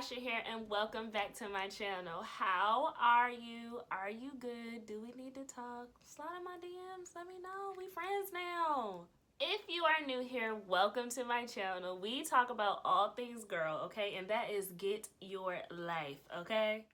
Tasha here, and welcome back to my channel. How are you? Are you good? Do we need to talk? Slide in my DMs, let me know. We friends now. If you are new here, welcome to my channel. We talk about all things girl, okay? And that is get your life, okay?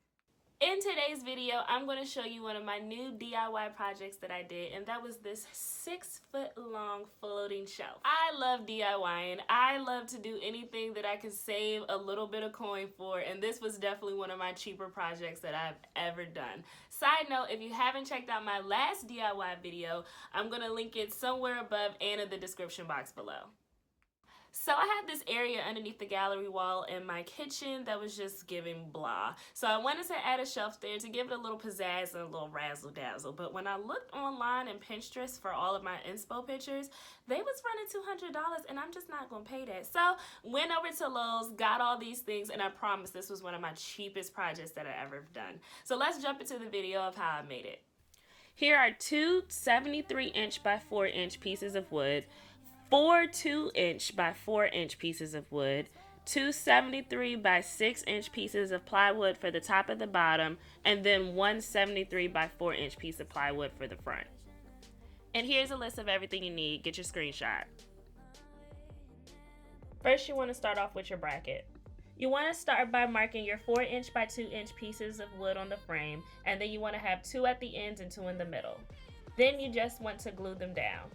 In today's video, I'm going to show you one of my new DIY projects that I did, and that was this 6-foot-long floating shelf. I love DIYing. I love to do anything that I can save a little bit of coin for, and this was definitely one of my cheaper projects that I've ever done. Side note, if you haven't checked out my last DIY video, I'm going to link it somewhere above and in the description box below. So I had this area underneath the gallery wall in my kitchen that was just giving blah. So I wanted to add a shelf there to give it a little pizzazz and a little razzle dazzle. But when I looked online and Pinterest for all of my inspo pictures, they was running $200 and I'm just not gonna pay that. So went over to Lowe's, got all these things, and I promise this was one of my cheapest projects that I ever done. So let's jump into the video of how I made it. Here are two 73-inch by 4-inch pieces of wood, 4 2-inch by 4-inch pieces of wood, two 73 by 6-inch pieces of plywood for the top and the bottom, and then one 73 by 4-inch piece of plywood for the front. And here's a list of everything you need. Get your screenshot. First, you want to start off with your bracket. You want to start by marking your 4-inch by 2-inch pieces of wood on the frame, and then you want to have 2 at the ends and 2 in the middle. Then you just want to glue them down.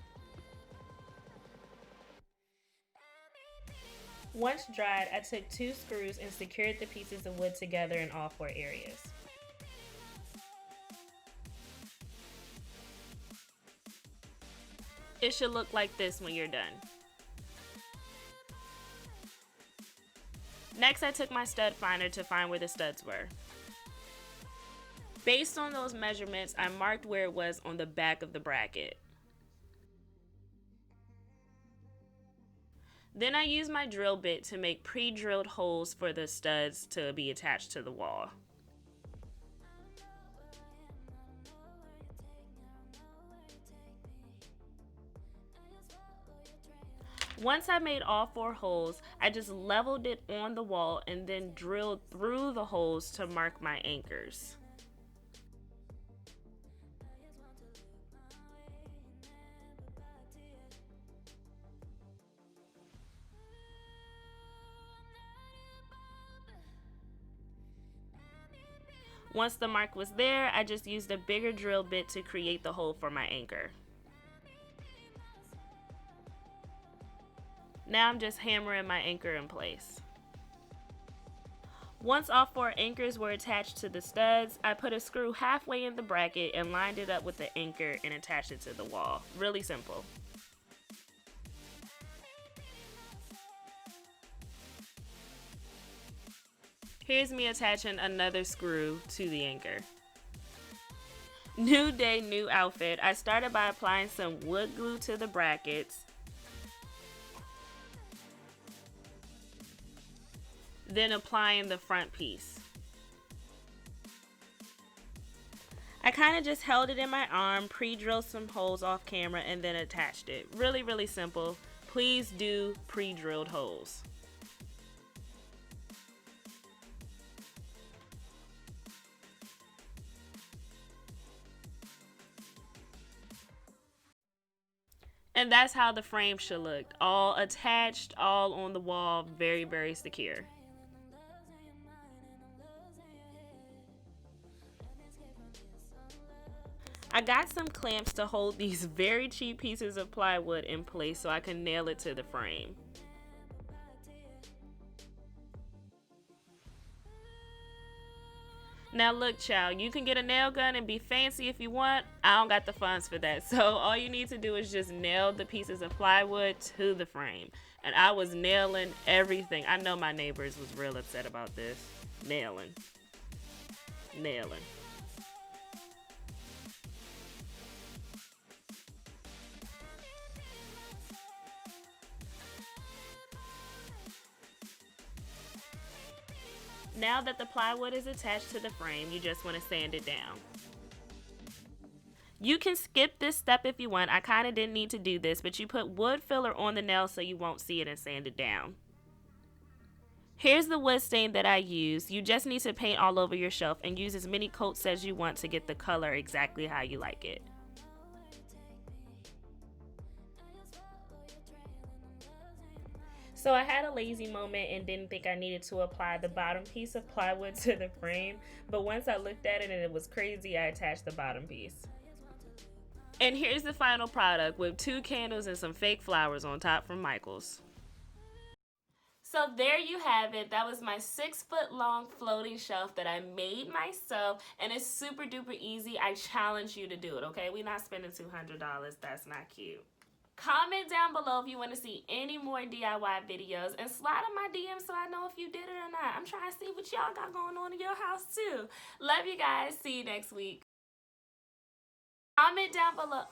Once dried, I took 2 screws and secured the pieces of wood together in all 4 areas. It should look like this when you're done. Next, I took my stud finder to find where the studs were. Based on those measurements, I marked where it was on the back of the bracket. Then I used my drill bit to make pre-drilled holes for the studs to be attached to the wall. Once I made all 4 holes, I just leveled it on the wall and then drilled through the holes to mark my anchors. Once the mark was there, I just used a bigger drill bit to create the hole for my anchor. Now I'm just hammering my anchor in place. Once all 4 anchors were attached to the studs, I put a screw halfway in the bracket and lined it up with the anchor and attached it to the wall. Really simple. Here's me attaching another screw to the anchor. New day, new outfit. I started by applying some wood glue to the brackets. Then applying the front piece. I kind of just held it in my arm, pre-drilled some holes off camera, and then attached it. Really, really simple. Please do pre-drilled holes. And that's how the frame should look. All attached, all on the wall, very, very secure. I got some clamps to hold these very cheap pieces of plywood in place so I can nail it to the frame. Now look, child, you can get a nail gun and be fancy if you want. I don't got the funds for that. So all you need to do is just nail the pieces of plywood to the frame. And I was nailing everything. I know my neighbors was real upset about this. Nailing. Now that the plywood is attached to the frame, you just want to sand it down. You can skip this step if you want. I kind of didn't need to do this, but you put wood filler on the nail so you won't see it and sand it down. Here's the wood stain that I use. You just need to paint all over your shelf and use as many coats as you want to get the color exactly how you like it. So I had a lazy moment and didn't think I needed to apply the bottom piece of plywood to the frame, but once I looked at it and it was crazy, I attached the bottom piece. And here's the final product with 2 candles and some fake flowers on top from Michaels. So there you have it. That was my 6-foot long floating shelf that I made myself, and it's super duper easy. I challenge you to do it, okay? We're not spending $200. That's not cute. Comment down below if you want to see any more DIY videos, and slide on my DM so I know if you did it or not. I'm trying to see what y'all got going on in your house too. Love you guys. See you next week. Comment down below.